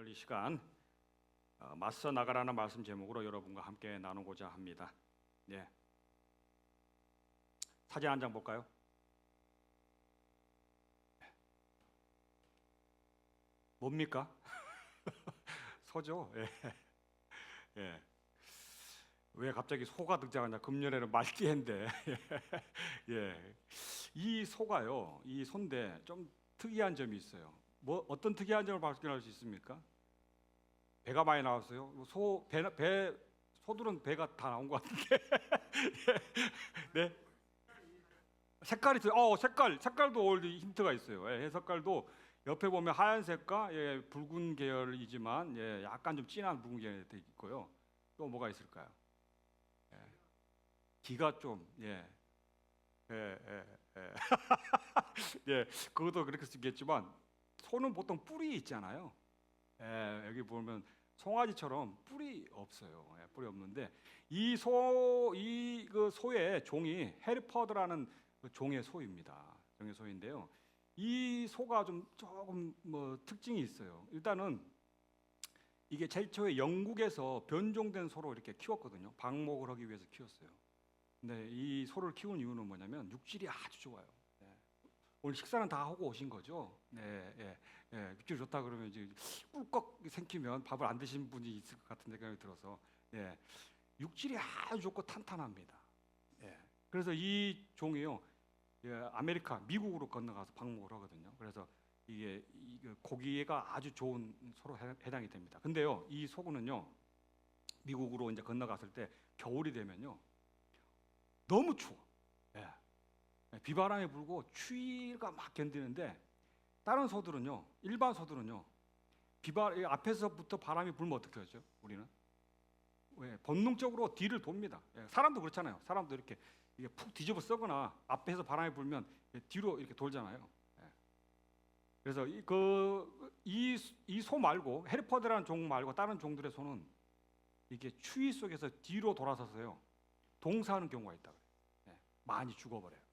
오늘 이 시간 맞서 나가라는 말씀 제목으로 여러분과 함께 나누고자 합니다. 예. 사진 한 장 볼까요? 뭡니까? 소죠. 예. 예. 왜 갑자기 소가 등장하냐? 금년에는 말띠인데. 예. 이 소가요, 이 소인데 좀 특이한 점이 있어요. 뭐 어떤 특이한 점을 발견할 수 있습니까? 배가 많이 나왔어요. 소들은 배가 다 나온 것 같은데. 네. 색깔이 있어요. 색깔도 오늘 힌트가 있어요. 예, 색깔도 옆에 보면 하얀색과 붉은 계열이지만 약간 좀 진한 붉은 계열이 돼 있고요. 또 뭐가 있을까요? 예, 귀가 좀 예, 그것도 그렇게 쓰겠지만 소는 보통 뿔이 있잖아요. 여기 보면 송아지처럼 뿔이 없어요. 뿔이 없는데 그 소의 종이 헤르퍼드라는 그 종의 소입니다. 종의 소인데요. 이 소가 조금 뭐 특징이 있어요. 일단은 이게 최초에 영국에서 변종된 소로 이렇게 키웠거든요. 방목을 하기 위해서 키웠어요. 근데 이 소를 키운 이유는 뭐냐면 육질이 아주 좋아요. 오늘 식사는 다 하고 오신 거죠? 육질 좋다 그러면 이제 꿀꺽 생기면 밥을 안 드신 분이 있을 것 같은 생각이 들어서 육질이 아주 좋고 탄탄합니다. 그래서 이 종이요, 아메리카, 미국으로 건너가서 방목을 하거든요. 그래서 이게 고기가 아주 좋은 소로 해당이 됩니다. 근데요, 이 소는요, 미국으로 이제 건너갔을 때 겨울이 되면요, 너무 추워. 비바람이 불고 추위가 막 견디는데 다른 소들은요, 일반 소들은요, 앞에서부터 바람이 불면 어떻게 하죠? 우리는 본능적으로 뒤를 돕니다. 사람도 그렇잖아요. 사람도 이렇게 푹 뒤집어 쓰거나 앞에서 바람이 불면 뒤로 이렇게 돌잖아요. 그래서 이 소 말고 헤르퍼드라는 종 말고 다른 종들의 소는 이게 추위 속에서 뒤로 돌아서서요 동사하는 경우가 있다 그래요. 많이 죽어버려요.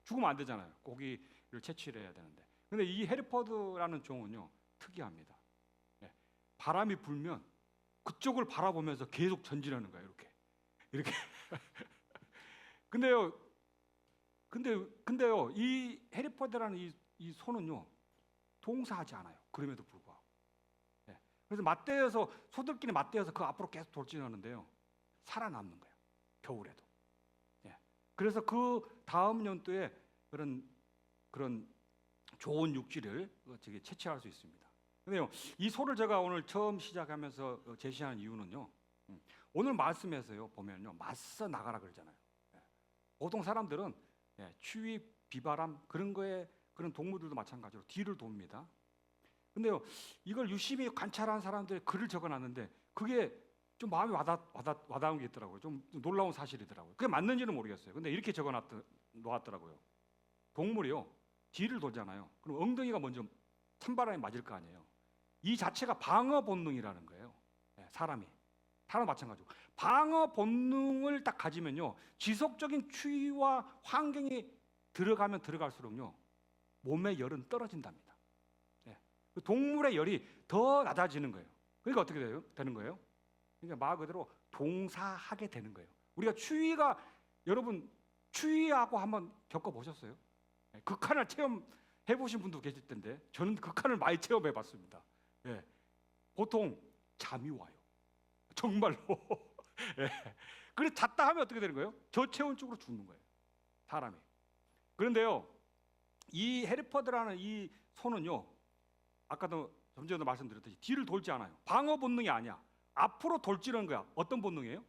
죽으면 안 되잖아요. 고기를 채취를 해야 되는데. 근데 이 헤르퍼드라는 종은요 특이합니다. 바람이 불면 그쪽을 바라보면서 계속 전진하는 거예요. 이렇게. 근데요 이 헤르퍼드라는 이 소는요 동사하지 않아요. 그럼에도 불구하고. 그래서 맞대어서 소들끼리 맞대어서 그 앞으로 계속 돌진하는데요 살아남는 거예요. 겨울에도. 그래서 그 다음 연도에 그런 좋은 육질을 채취할 수 있습니다. 근데요, 이 소를 제가 오늘 처음 시작하면서 제시한 이유는요, 오늘 말씀에서요 보면요, 맞서 나가라 그러잖아요. 보통 사람들은 추위, 비바람 그런 동물들도 마찬가지로 뒤를 돕니다. 근데요, 이걸 유심히 관찰한 사람들이 글을 적어놨는데 그게 좀 마음이 와닿은 게 있더라고요. 좀 놀라운 사실이더라고요. 그게 맞는지는 모르겠어요. 근데 이렇게 놓았더라고요. 동물이요, 뒤를 돌잖아요. 그럼 엉덩이가 먼저 찬바람에 맞을 거 아니에요. 이 자체가 방어 본능이라는 거예요. 사람 마찬가지고 방어 본능을 딱 가지면요, 지속적인 추위와 환경이 들어가면 들어갈수록요, 몸의 열은 떨어진답니다. 동물의 열이 더 낮아지는 거예요. 그러니까 어떻게 되는 거예요? 그러니까 말 그대로 동사하게 되는 거예요. 우리가 여러분 추위하고 한번 겪어보셨어요? 극한을 체험해 보신 분도 계실 텐데 저는 극한을 많이 체험해 봤습니다. 보통 잠이 와요. 정말로. 그래서 잤다 하면 어떻게 되는 거예요? 저체온증으로 죽는 거예요, 사람이. 그런데요, 이 헤르퍼드라는 이 소는요, 아까도 좀 전에 말씀드렸듯이 뒤를 돌지 않아요. 방어 본능이 아니야. 앞으로 돌지는 거야. 어떤 본능이에요?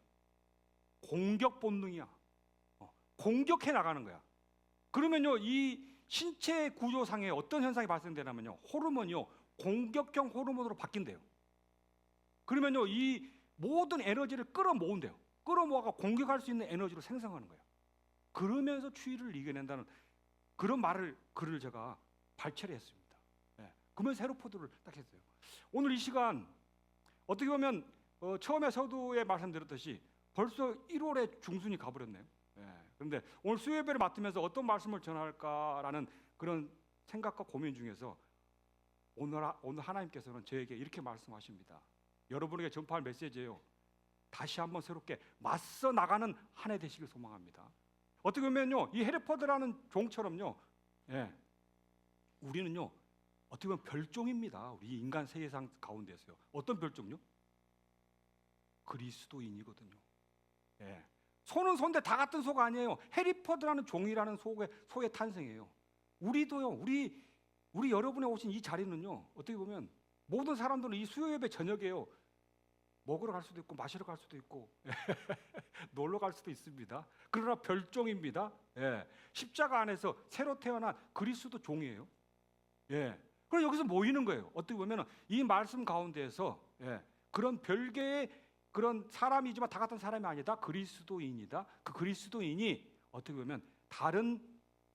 공격 본능이야. 공격해 나가는 거야. 그러면요, 이 신체 구조상에 어떤 현상이 발생되냐면요, 호르몬이요, 공격형 호르몬으로 바뀐대요. 그러면요, 이 모든 에너지를 끌어모은대요. 끌어모아가 공격할 수 있는 에너지로 생성하는 거예요. 그러면서 추위를 이겨낸다는 그런 글을 제가 발췌를 했습니다. 그러면서 헤르퍼드를 딱 했어요. 오늘 이 시간 어떻게 보면 처음에 서두에 말씀드렸듯이 벌써 1월에 중순이 가버렸네요. 그런데 오늘 수요예배를 맡으면서 어떤 말씀을 전할까라는 그런 생각과 고민 중에서 오늘 하나님께서는 저에게 이렇게 말씀하십니다. 여러분에게 전파할 메시지예요. 다시 한번 새롭게 맞서 나가는 한 해 되시길 소망합니다. 어떻게 보면요, 이 해리포드라는 종처럼요, 예, 우리는요 어떻게 보면 별종입니다. 우리 인간 세계상 가운데서요. 어떤 별종요? 그리스도인이거든요. 예. 소는 소인데 다 같은 소가 아니에요. 해리포드라는 종이라는 소의 탄생이에요. 우리도요. 우리 여러분이 오신 이 자리는요. 어떻게 보면 모든 사람들은 이 수요 예배 저녁에요. 먹으러 갈 수도 있고 마시러 갈 수도 있고 놀러 갈 수도 있습니다. 그러나 별종입니다. 예. 십자가 안에서 새로 태어난 그리스도 종이에요. 예. 그럼 여기서 모이는 거예요. 어떻게 보면 이 말씀 가운데에서 그런 별개의 그런 사람이지만 다 같은 사람이 아니다. 그리스도인이다. 그 그리스도인이 어떻게 보면 다른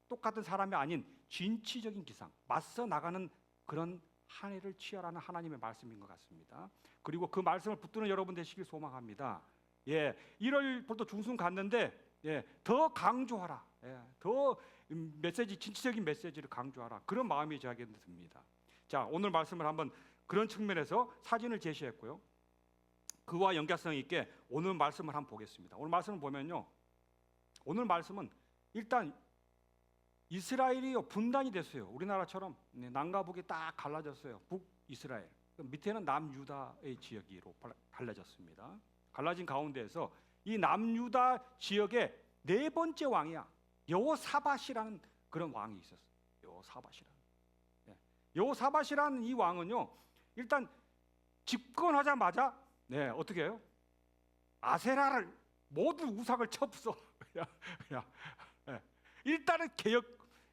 똑같은 사람이 아닌 진취적인 기상, 맞서 나가는 그런 한 해를 취하라는 하나님의 말씀인 것 같습니다. 그리고 그 말씀을 붙드는 여러분 되시길 소망합니다. 1월부터 중순 갔는데 더 강조하라. 더 진취적인 메시지를 강조하라. 그런 마음이 저에게 듭니다. 자, 오늘 말씀을 한번 그런 측면에서 사진을 제시했고요. 그와 연결성 있게 오늘 말씀을 한번 보겠습니다. 오늘 말씀을 보면요, 오늘 말씀은 일단 이스라엘이 분단이 됐어요. 우리나라처럼 남과 북이 딱 갈라졌어요. 북이스라엘, 밑에는 남유다의 지역으로 갈라졌습니다. 갈라진 가운데에서 이 남유다 지역의 네 번째 왕이야, 여호사밧이라는 그런 왕이 있었어요. 여호사밧이라는 이 왕은요, 일단 집권하자마자 어떻게 해요? 아세라를 모두 우상을 쳐부숴. 일단은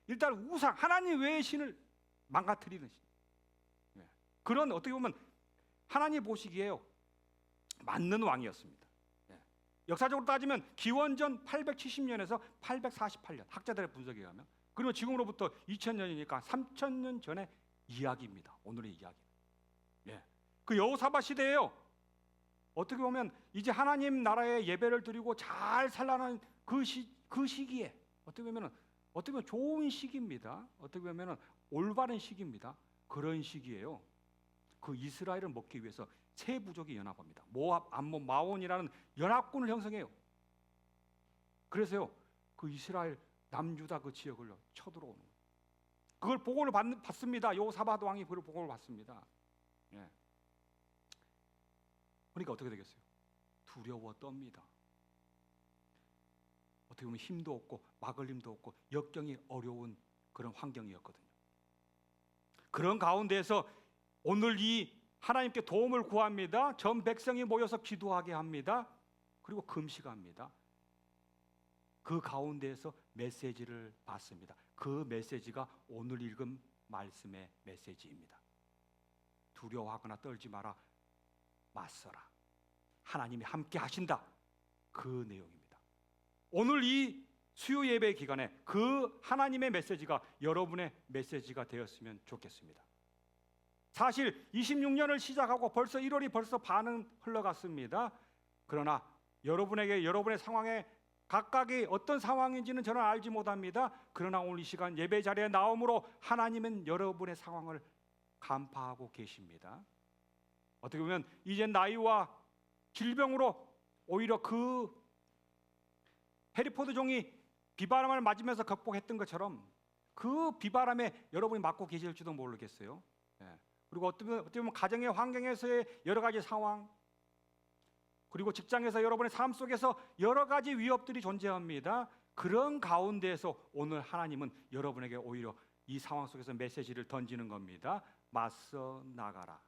일단 우상, 하나님 외의 신을 망가뜨리는 신. 그런 어떻게 보면 하나님 보시기에요 맞는 왕이었습니다. 역사적으로 따지면 기원전 870년에서 848년 학자들의 분석에 의하면, 그리고 지금으로부터 2000년이니까 3000년 전의 이야기입니다. 오늘의 이야기. 그 여호사밧 시대에요, 어떻게 보면 이제 하나님 나라의 예배를 드리고 잘 살라는 그 시기에 어떻게 보면 좋은 시기입니다. 어떻게 보면 올바른 시기입니다. 그런 시기에요, 그 이스라엘을 먹기 위해서 세 부족이 연합합니다. 모압, 암몬, 마온이라는 연합군을 형성해요. 그래서요, 그 이스라엘 남유다 그 지역을 쳐들어오는 거예요. 그걸 보고를 받습니다. 여호사밧 왕이 그걸 보고를 받습니다. 그러니까 어떻게 되겠어요? 두려워 떱니다. 어떻게 보면 힘도 없고 막을 힘도 없고 역경이 어려운 그런 환경이었거든요. 그런 가운데에서 오늘 이 하나님께 도움을 구합니다. 전 백성이 모여서 기도하게 합니다. 그리고 금식합니다. 그 가운데에서 메시지를 받습니다. 그 메시지가 오늘 읽은 말씀의 메시지입니다. 두려워하거나 떨지 마라, 맞서라, 하나님이 함께 하신다. 그 내용입니다. 오늘 이 수요 예배 기간에 그 하나님의 메시지가 여러분의 메시지가 되었으면 좋겠습니다. 사실 26년을 시작하고 벌써 1월이 벌써 반은 흘러갔습니다. 그러나 여러분의 상황에 각각이 어떤 상황인지는 저는 알지 못합니다. 그러나 오늘 이 시간 예배 자리에 나옴으로 하나님은 여러분의 상황을 간파하고 계십니다. 어떻게 보면 이제 나이와 질병으로 오히려 그 해리포드 종이 비바람을 맞으면서 극복했던 것처럼 그 비바람에 여러분이 맞고 계실지도 모르겠어요. 그리고 어떻게 보면 가정의 환경에서의 여러 가지 상황, 그리고 직장에서 여러분의 삶 속에서 여러 가지 위협들이 존재합니다. 그런 가운데에서 오늘 하나님은 여러분에게 오히려 이 상황 속에서 메시지를 던지는 겁니다. 맞서 나가라.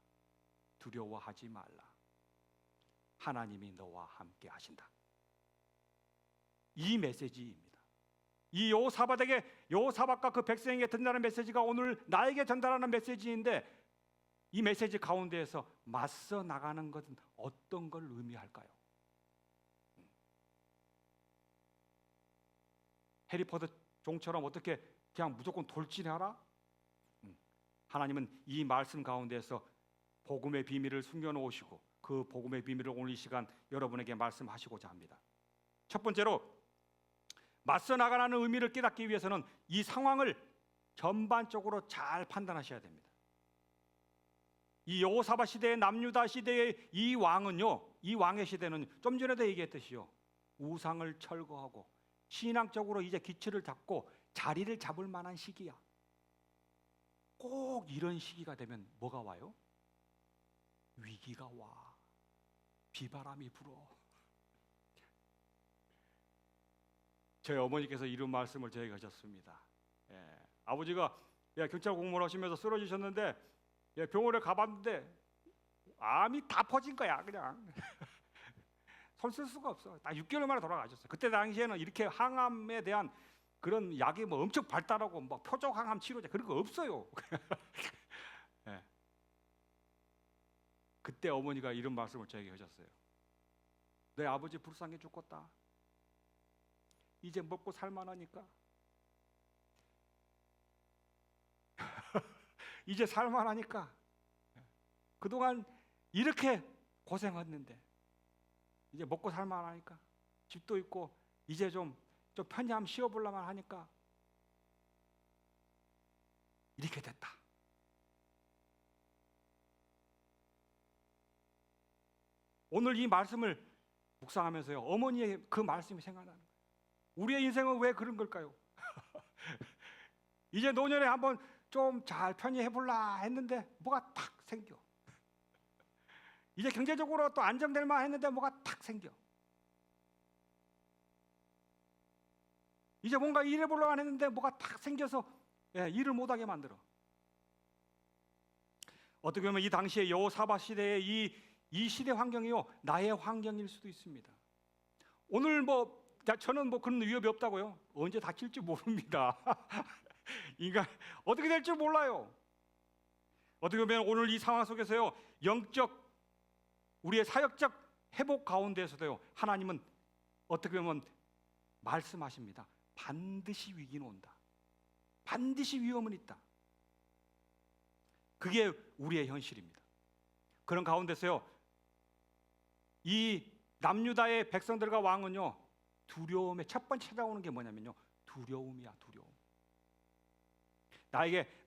두려워하지 말라. 하나님이 너와 함께 하신다. 이 메시지입니다. 이 여호사밧과 그 백성에게 전달하는 메시지가 오늘 나에게 전달하는 메시지인데, 이 메시지 가운데에서 맞서 나가는 것은 어떤 걸 의미할까요? 해리포드 종처럼 어떻게 그냥 무조건 돌진하라? 하나님은 이 말씀 가운데에서 복음의 비밀을 숨겨놓으시고 그 복음의 비밀을 오늘 이 시간 여러분에게 말씀하시고자 합니다. 첫 번째로, 맞서 나가라는 의미를 깨닫기 위해서는 이 상황을 전반적으로 잘 판단하셔야 됩니다. 이 여호사밧 시대의 남유다 시대의 이 왕은요, 이 왕의 시대는 좀 전에도 얘기했듯이요, 우상을 철거하고 신앙적으로 이제 기초를 잡고 자리를 잡을 만한 시기야. 꼭 이런 시기가 되면 뭐가 와요? 위기가 와. 비바람이 불어. 저희 어머니께서 이런 말씀을 저에게 하셨습니다. 아버지가 경찰 공무원 하시면서 쓰러지셨는데 병원에 가봤는데 암이 다 퍼진 거야. 그냥 손 쓸 수가 없어. 딱 6개월 만에 돌아가셨어요. 그때 당시에는 이렇게 항암에 대한 그런 약이 뭐 엄청 발달하고 막 표적 항암 치료제 그런 거 없어요. 그때 어머니가 이런 말씀을 저에게 하셨어요. 내 아버지 불쌍해 죽겠다. 이제 먹고 살만하니까. 이제 살만하니까. 그동안 이렇게 고생했는데 이제 먹고 살만하니까, 집도 있고 이제 좀 편히 한번 쉬어보려만 하니까 이렇게 됐다. 오늘 이 말씀을 묵상하면서요, 어머니의 그 말씀이 생각나는 거예요. 우리의 인생은 왜 그런 걸까요? 이제 노년에 한번 좀 잘 편히 해볼라 했는데 뭐가 탁 생겨. 이제 경제적으로 또 안정될 만 했는데 뭐가 탁 생겨. 이제 뭔가 일해보려고 했는데 뭐가 탁 생겨서 일을 못하게 만들어. 어떻게 보면 이 당시에 여호사밧 시대의 이 시대 환경이요, 나의 환경일 수도 있습니다. 오늘 저는 그런 위협이 없다고요. 언제 닥칠지 모릅니다. 인간 어떻게 될지 몰라요. 어떻게 보면 오늘 이 상황 속에서요, 영적 우리의 사역적 회복 가운데서도요, 하나님은 어떻게 보면 말씀하십니다. 반드시 위기는 온다. 반드시 위험은 있다. 그게 우리의 현실입니다. 그런 가운데서요, 이 남유다의 백성들과 왕은요, 두려움에 첫 번째 찾아오는 게 뭐냐면요, 두려움이야. 두려움.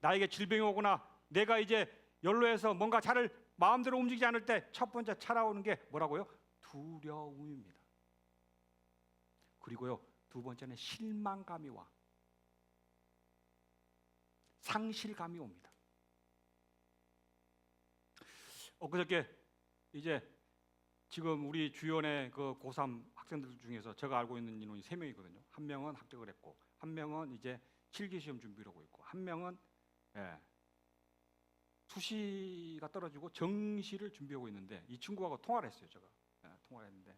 나에게 질병이 오거나 내가 이제 연로해서 뭔가 잘 마음대로 움직이지 않을 때 첫 번째 찾아오는 게 뭐라고요? 두려움입니다. 그리고요, 두 번째는 실망감이 와. 상실감이 옵니다. 엊그저께 이제 지금 우리 주연의 그 고3 학생들 중에서 제가 알고 있는 인원이 3명이거든요. 한 명은 합격을 했고, 한 명은 이제 실기 시험 준비를 하고 있고, 한 명은 수시가 떨어지고 정시를 준비하고 있는데, 이 친구하고 통화를 했어요. 제가 통화를 했는데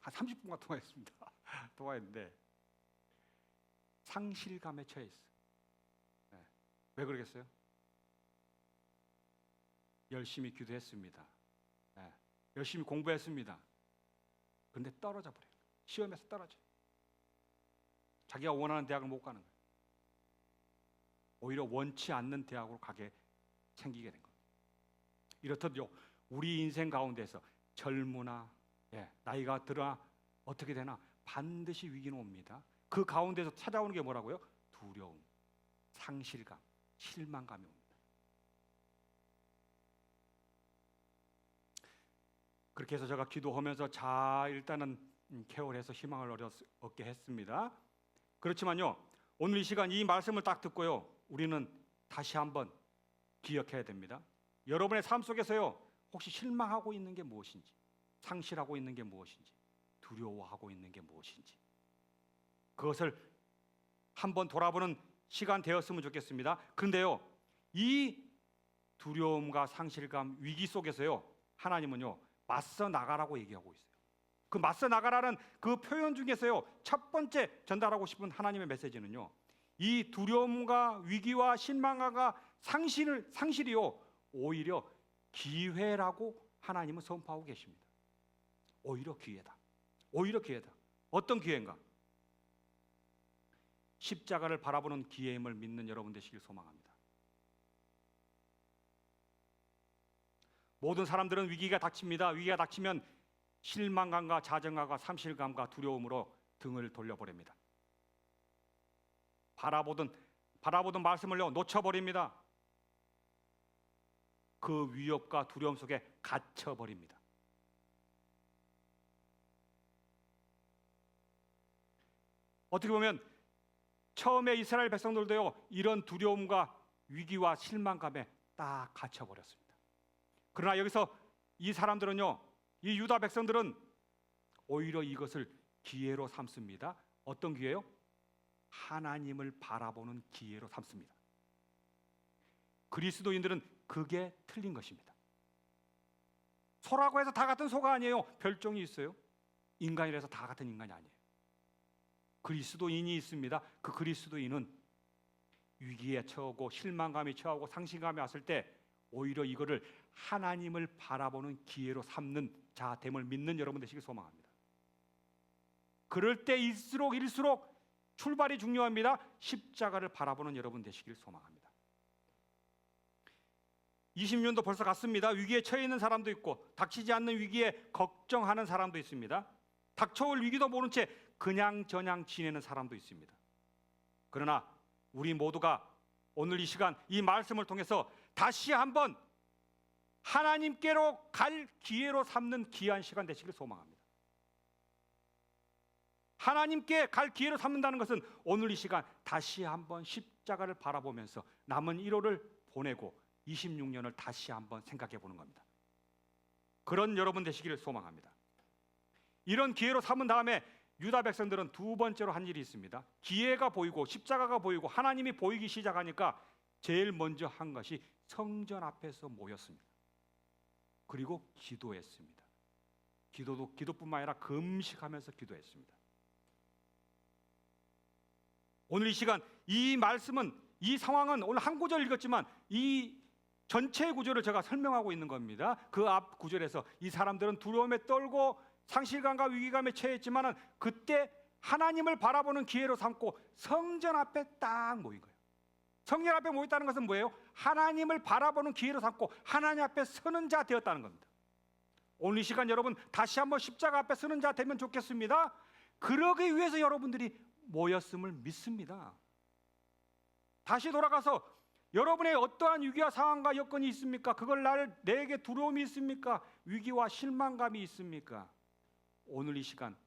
한 30분간 통화했습니다. 통화했는데 상실감에 처해 있어요. 왜 그러겠어요? 열심히 기도했습니다. 열심히 공부했습니다. 그런데 떨어져 버려요. 시험에서 떨어져요. 자기가 원하는 대학을 못 가는 거예요. 오히려 원치 않는 대학으로 가게 생기게 된 거예요. 이렇듯요, 우리 인생 가운데서 젊으나 나이가 들어 어떻게 되나 반드시 위기는 옵니다. 그 가운데서 찾아오는 게 뭐라고요? 두려움, 상실감, 실망감이 옵니다. 그렇게 해서 제가 기도하면서 일단은 케어를 해서 희망을 얻게 했습니다. 그렇지만요, 오늘 이 시간 이 말씀을 딱 듣고요, 우리는 다시 한번 기억해야 됩니다. 여러분의 삶 속에서요, 혹시 실망하고 있는 게 무엇인지, 상실하고 있는 게 무엇인지, 두려워하고 있는 게 무엇인지, 그것을 한번 돌아보는 시간 되었으면 좋겠습니다. 그런데요, 이 두려움과 상실감, 위기 속에서요, 하나님은요, 맞서 나가라고 얘기하고 있어요. 그 맞서 나가라는 그 표현 중에서요, 첫 번째 전달하고 싶은 하나님의 메시지는요, 이 두려움과 위기와 실망과 상실이요, 오히려 기회라고 하나님은 선포하고 계십니다. 오히려 기회다. 오히려 기회다. 어떤 기회인가? 십자가를 바라보는 기회임을 믿는 여러분 되시길 소망합니다. 모든 사람들은 위기가 닥칩니다. 위기가 닥치면 실망감과 좌절감과 상실감과 두려움으로 등을 돌려버립니다. 바라보던 말씀을 놓쳐버립니다. 그 위협과 두려움 속에 갇혀버립니다. 어떻게 보면 처음에 이스라엘 백성들도요, 이런 두려움과 위기와 실망감에 딱 갇혀버렸습니다. 그러나 여기서 이 사람들은요, 이 유다 백성들은 오히려 이것을 기회로 삼습니다. 어떤 기회요? 하나님을 바라보는 기회로 삼습니다. 그리스도인들은 그게 틀린 것입니다. 소라고 해서 다 같은 소가 아니에요. 별종이 있어요. 인간이라서 다 같은 인간이 아니에요. 그리스도인이 있습니다. 그 그리스도인은 위기에 처하고 실망감에 처하고 상실감이 왔을 때 오히려 이거를 하나님을 바라보는 기회로 삼는 자됨을 믿는 여러분 되시길 소망합니다. 그럴 때일수록 출발이 중요합니다. 십자가를 바라보는 여러분 되시길 소망합니다. 20년도 벌써 갔습니다. 위기에 처해 있는 사람도 있고 닥치지 않는 위기에 걱정하는 사람도 있습니다. 닥쳐올 위기도 모른 채 그냥저냥 지내는 사람도 있습니다. 그러나 우리 모두가 오늘 이 시간 이 말씀을 통해서 다시 한번 하나님께로 갈 기회로 삼는 귀한 시간 되시길 소망합니다. 하나님께 갈 기회로 삼는다는 것은 오늘 이 시간 다시 한번 십자가를 바라보면서 남은 1호를 보내고 26년을 다시 한번 생각해 보는 겁니다. 그런 여러분 되시기를 소망합니다. 이런 기회로 삼은 다음에 유다 백성들은 두 번째로 한 일이 있습니다. 기회가 보이고 십자가가 보이고 하나님이 보이기 시작하니까 제일 먼저 한 것이 성전 앞에서 모였습니다. 그리고 기도했습니다. 기도뿐만 아니라 금식하면서 기도했습니다. 오늘 이 시간 이 말씀은, 이 상황은 오늘 한 구절 읽었지만 이 전체 구절을 제가 설명하고 있는 겁니다. 그 앞 구절에서 이 사람들은 두려움에 떨고 상실감과 위기감에 처했지만은 그때 하나님을 바라보는 기회로 삼고 성전 앞에 딱 모인 거예요. 성전 앞에 모였다는 것은 뭐예요? 하나님을 바라보는 기회로 삼고 하나님 앞에 서는 자 되었다는 겁니다. 오늘 이 시간 여러분 다시 한번 십자가 앞에 서는 자 되면 좋겠습니다. 그러기 위해서 여러분들이 모였음을 믿습니다. 다시 돌아가서 여러분의 어떠한 위기와 상황과 여건이 있습니까? 그걸 내게 두려움이 있습니까? 위기와 실망감이 있습니까? 오늘 이 시간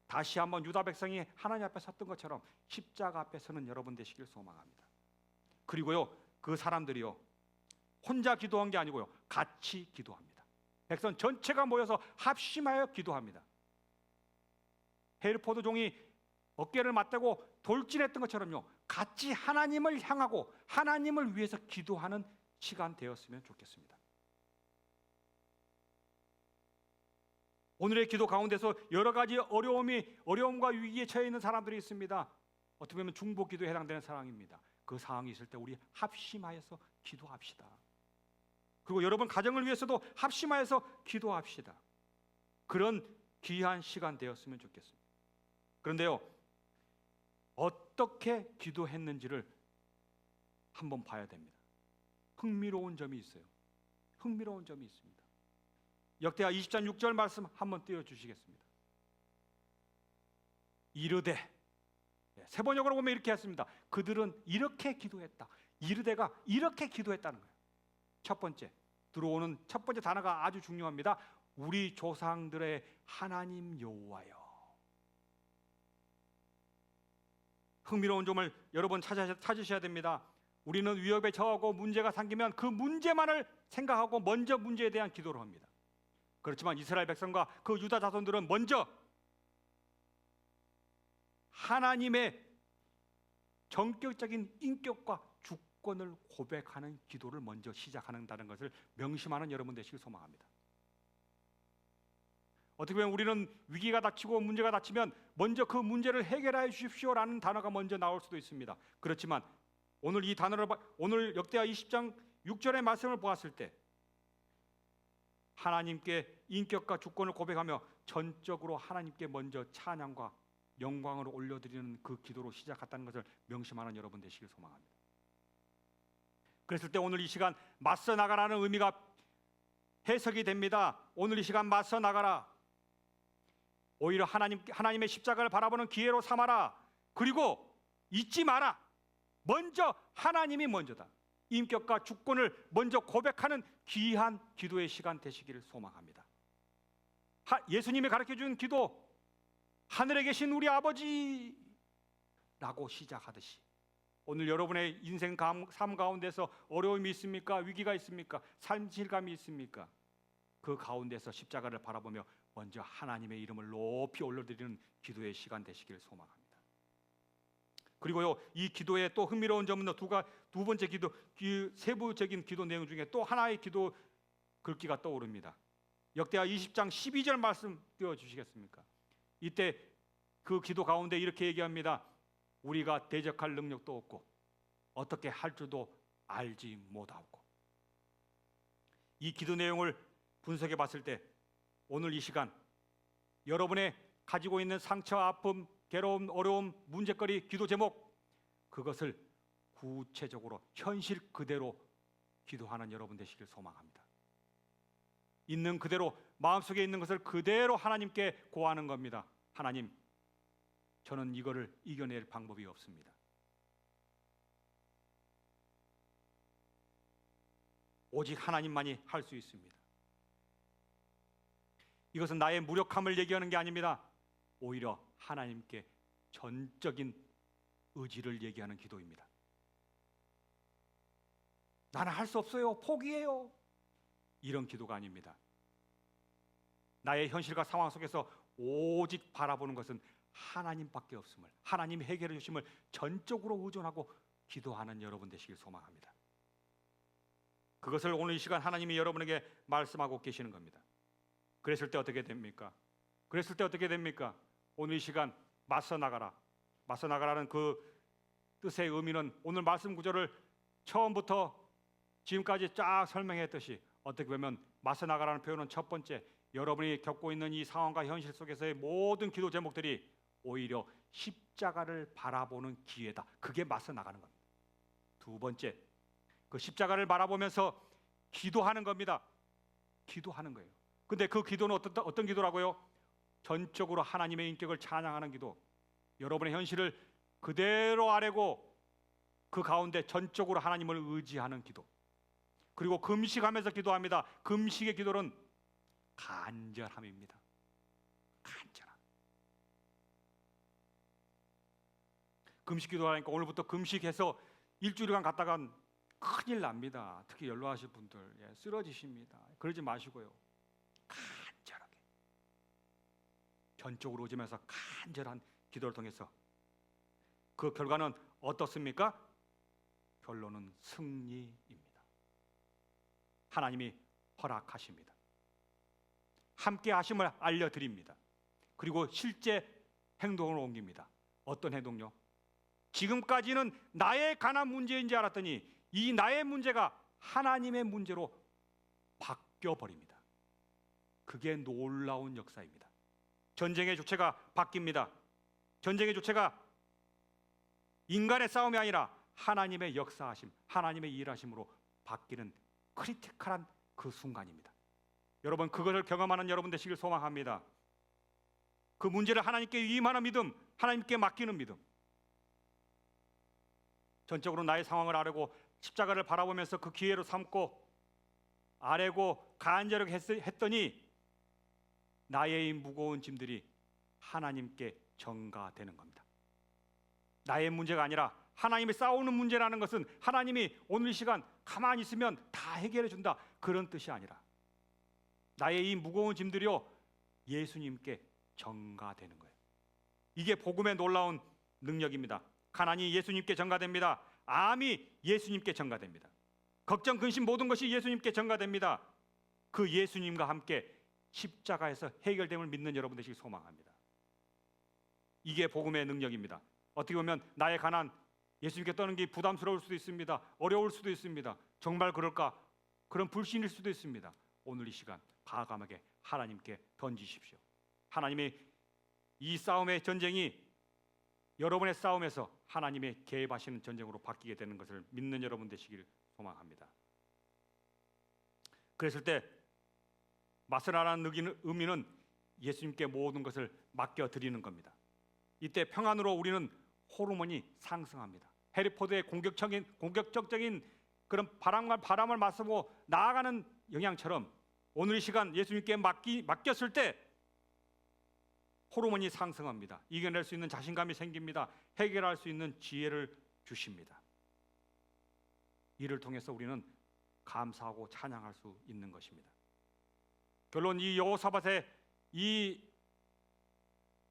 다시 한번 유다 백성이 하나님 앞에 섰던 것처럼 십자가 앞에 서는 여러분 되시길 소망합니다. 그리고요, 그 사람들이요, 혼자 기도한 게 아니고요, 같이 기도합니다. 백성 전체가 모여서 합심하여 기도합니다. 헤르포드 종이 어깨를 맞대고 돌진했던 것처럼요, 같이 하나님을 향하고 하나님을 위해서 기도하는 시간 되었으면 좋겠습니다. 오늘의 기도 가운데서 여러 가지 어려움과 위기에 처해 있는 사람들이 있습니다. 어떻게 보면 중보기도에 해당되는 상황입니다. 그 상황이 있을 때 우리 합심하여서 기도합시다. 그리고 여러분 가정을 위해서도 합심하여서 기도합시다. 그런 귀한 시간 되었으면 좋겠습니다. 그런데요, 어떻게 기도했는지를 한번 봐야 됩니다. 흥미로운 점이 있어요. 흥미로운 점이 있습니다. 역대하 20장 6절 말씀 한번 띄워주시겠습니다. 이르되, 세 번역으로 보면 이렇게 했습니다. 그들은 이렇게 기도했다. 이르되가 이렇게 기도했다는 거예요. 첫 번째, 들어오는 첫 번째 단어가 아주 중요합니다. 우리 조상들의 하나님 여호와여. 흥미로운 점을 여러분 찾으셔야 됩니다. 우리는 위협에 처하고 문제가 생기면 그 문제만을 생각하고 먼저 문제에 대한 기도를 합니다. 그렇지만 이스라엘 백성과 그 유다 자손들은 먼저 하나님의 전격적인 인격과 주권을 고백하는 기도를 먼저 시작한다는 것을 명심하는 여러분 되시길 소망합니다. 어떻게 보면 우리는 위기가 닥치고 문제가 닥치면 먼저 그 문제를 해결해 주십시오라는 단어가 먼저 나올 수도 있습니다. 그렇지만 오늘 이 단어를 오늘 역대하 20장 6절의 말씀을 보았을 때 하나님께 인격과 주권을 고백하며 전적으로 하나님께 먼저 찬양과 영광을 올려드리는 그 기도로 시작했다는 것을 명심하는 여러분 되시길 소망합니다. 그랬을 때 오늘 이 시간 맞서 나가라는 의미가 해석이 됩니다. 오늘 이 시간 맞서 나가라. 오히려 하나님의 십자가를 바라보는 기회로 삼아라. 그리고 잊지 마라. 먼저 하나님이 먼저다. 인격과 주권을 먼저 고백하는 귀한 기도의 시간 되시기를 소망합니다. 예수님이 가르쳐준 기도, 하늘에 계신 우리 아버지라고 시작하듯이 오늘 여러분의 인생 삶 가운데서 어려움이 있습니까? 위기가 있습니까? 삶 질감이 있습니까? 그 가운데서 십자가를 바라보며 먼저 하나님의 이름을 높이 올려드리는 기도의 시간 되시기를 소망합니다. 그리고요, 이 기도의 또 흥미로운 점은 두 번째 기도, 세부적인 기도 내용 중에 또 하나의 기도 글귀가 떠오릅니다. 역대하 20장 12절 말씀 띄워주시겠습니까? 이때 그 기도 가운데 이렇게 얘기합니다. 우리가 대적할 능력도 없고 어떻게 할 줄도 알지 못하고. 이 기도 내용을 분석해 봤을 때 오늘 이 시간 여러분의 가지고 있는 상처, 아픔, 괴로움, 어려움, 문제거리, 기도 제목, 그것을 구체적으로 현실 그대로 기도하는 여러분 되시길 소망합니다. 있는 그대로, 마음속에 있는 것을 그대로 하나님께 고하는 겁니다. 하나님, 저는 이거를 이겨낼 방법이 없습니다. 오직 하나님만이 할 수 있습니다. 이것은 나의 무력함을 얘기하는 게 아닙니다. 오히려 하나님께 전적인 의지를 얘기하는 기도입니다. 나는 할 수 없어요. 포기해요. 이런 기도가 아닙니다. 나의 현실과 상황 속에서 오직 바라보는 것은 하나님밖에 없음을, 하나님 해결해 주심을 전적으로 의존하고 기도하는 여러분 되시길 소망합니다. 그것을 오늘 이 시간 하나님이 여러분에게 말씀하고 계시는 겁니다. 그랬을 때 어떻게 됩니까? 오늘 이 시간 맞서 나가라. 맞서 나가라는 그 뜻의 의미는 오늘 말씀 구절을 처음부터 지금까지 쫙 설명했듯이 어떻게 보면 맞서 나가라는 표현은 첫 번째, 여러분이 겪고 있는 이 상황과 현실 속에서의 모든 기도 제목들이 오히려 십자가를 바라보는 기회다. 그게 맞서 나가는 겁니다. 두 번째, 그 십자가를 바라보면서 기도하는 겁니다. 기도하는 거예요. 근데 그 기도는 어떤 기도라고요? 전적으로 하나님의 인격을 찬양하는 기도. 여러분의 현실을 그대로 아뢰고 그 가운데 전적으로 하나님을 의지하는 기도. 그리고 금식하면서 기도합니다. 금식의 기도는 간절함입니다. 간절함. 금식 기도하니까 오늘부터 금식해서 일주일간 갔다간 큰일 납니다. 특히 연로하신 분들 쓰러지십니다. 그러지 마시고요. 간절하게 전적으로 의지하면서 간절한 기도를 통해서 그 결과는 어떻습니까? 결론은 승리입니다. 하나님이 허락하십니다. 함께 하심을 알려드립니다. 그리고 실제 행동으로 옮깁니다. 어떤 행동요? 지금까지는 나의 가난 문제인지 알았더니 이 나의 문제가 하나님의 문제로 바뀌어버립니다. 그게 놀라운 역사입니다. 전쟁의 주체가 바뀝니다. 전쟁의 주체가 인간의 싸움이 아니라 하나님의 역사하심, 하나님의 일하심으로 바뀌는 크리티컬한 그 순간입니다. 여러분, 그것을 경험하는 여러분 되시길 소망합니다. 그 문제를 하나님께 위임하는 믿음, 하나님께 맡기는 믿음. 전적으로 나의 상황을 아뢰고 십자가를 바라보면서 그 기회로 삼고 아뢰고 간절하게 했더니 나의 이 무거운 짐들이 하나님께 전가되는 겁니다. 나의 문제가 아니라 하나님이 싸우는 문제라는 것은 하나님이 오늘 이 시간 가만히 있으면 다 해결해 준다, 그런 뜻이 아니라 나의 이 무거운 짐들이요 예수님께 전가되는 거예요. 이게 복음의 놀라운 능력입니다. 가난이 예수님께 전가됩니다. 암이 예수님께 전가됩니다. 걱정, 근심 모든 것이 예수님께 전가됩니다. 그 예수님과 함께 십자가에서 해결됨을 믿는 여러분 되시길 소망합니다. 이게 복음의 능력입니다. 어떻게 보면 나의 가난 예수님께 떠는 게 부담스러울 수도 있습니다. 어려울 수도 있습니다. 정말 그럴까? 그런 불신일 수도 있습니다. 오늘 이 시간 과감하게 하나님께 던지십시오. 하나님이 이 싸움의 전쟁이 여러분의 싸움에서 하나님의 개입하시는 전쟁으로 바뀌게 되는 것을 믿는 여러분 되시길 소망합니다. 그랬을 때 맞서라는 의미는 예수님께 모든 것을 맡겨드리는 겁니다. 이때 평안으로 우리는 호르몬이 상승합니다. 해리포드의 공격적인 그런 바람을 맞서고 나아가는 영향처럼 오늘 이 시간 예수님께 맡겼을 때 호르몬이 상승합니다. 이겨낼 수 있는 자신감이 생깁니다. 해결할 수 있는 지혜를 주십니다. 이를 통해서 우리는 감사하고 찬양할 수 있는 것입니다. 결론, 이 여호사밧의 이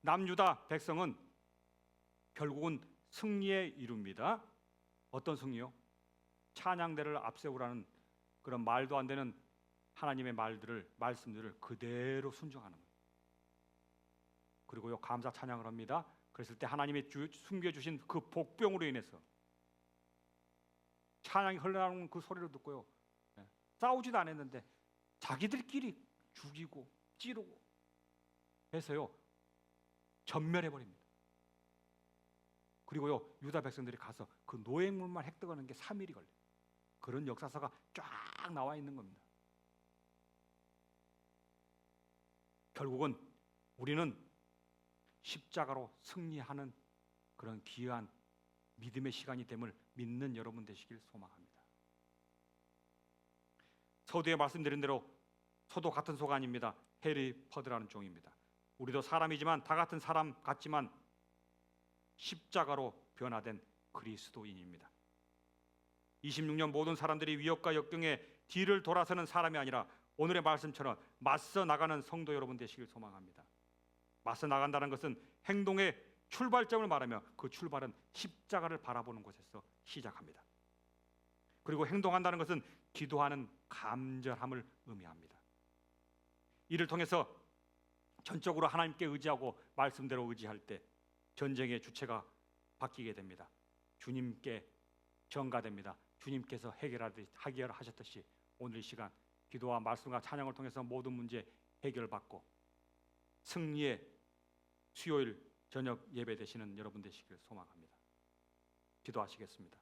남유다 백성은 결국은 승리에 이룹니다. 어떤 승리요? 찬양대를 앞세우라는 그런 말도 안 되는 하나님의 말씀들을 그대로 순종하는 거예요. 그리고요, 감사 찬양을 합니다. 그랬을 때 하나님이 숨겨주신 그 복병으로 인해서 찬양이 흘러나오는 그 소리를 듣고요, 싸우지도 않았는데 자기들끼리 죽이고 찌르고 해서요 전멸해버립니다. 그리고요, 유다 백성들이 가서 그 노획물만 획득하는 게 3일이 걸려요. 그런 역사서가 쫙 나와 있는 겁니다. 결국은 우리는 십자가로 승리하는 그런 귀한 믿음의 시간이 됨을 믿는 여러분 되시길 소망합니다. 서두에 말씀드린 대로 소도 같은 소가 아닙니다. 해리 퍼드라는 종입니다. 우리도 사람이지만 다 같은 사람 같지만 십자가로 변화된 그리스도인입니다. 26년 모든 사람들이 위협과 역경에 뒤를 돌아서는 사람이 아니라 오늘의 말씀처럼 맞서 나가는 성도 여러분 되시길 소망합니다. 맞서 나간다는 것은 행동의 출발점을 말하며 그 출발은 십자가를 바라보는 곳에서 시작합니다. 그리고 행동한다는 것은 기도하는 간절함을 의미합니다. 이를 통해서 전적으로 하나님께 의지하고 말씀대로 의지할 때 전쟁의 주체가 바뀌게 됩니다. 주님께 전가됩니다. 주님께서 해결하셨듯이 오늘 이 시간 기도와 말씀과 찬양을 통해서 모든 문제 해결받고 승리의 수요일 저녁 예배 되시는 여러분 되시길 소망합니다. 기도하시겠습니다.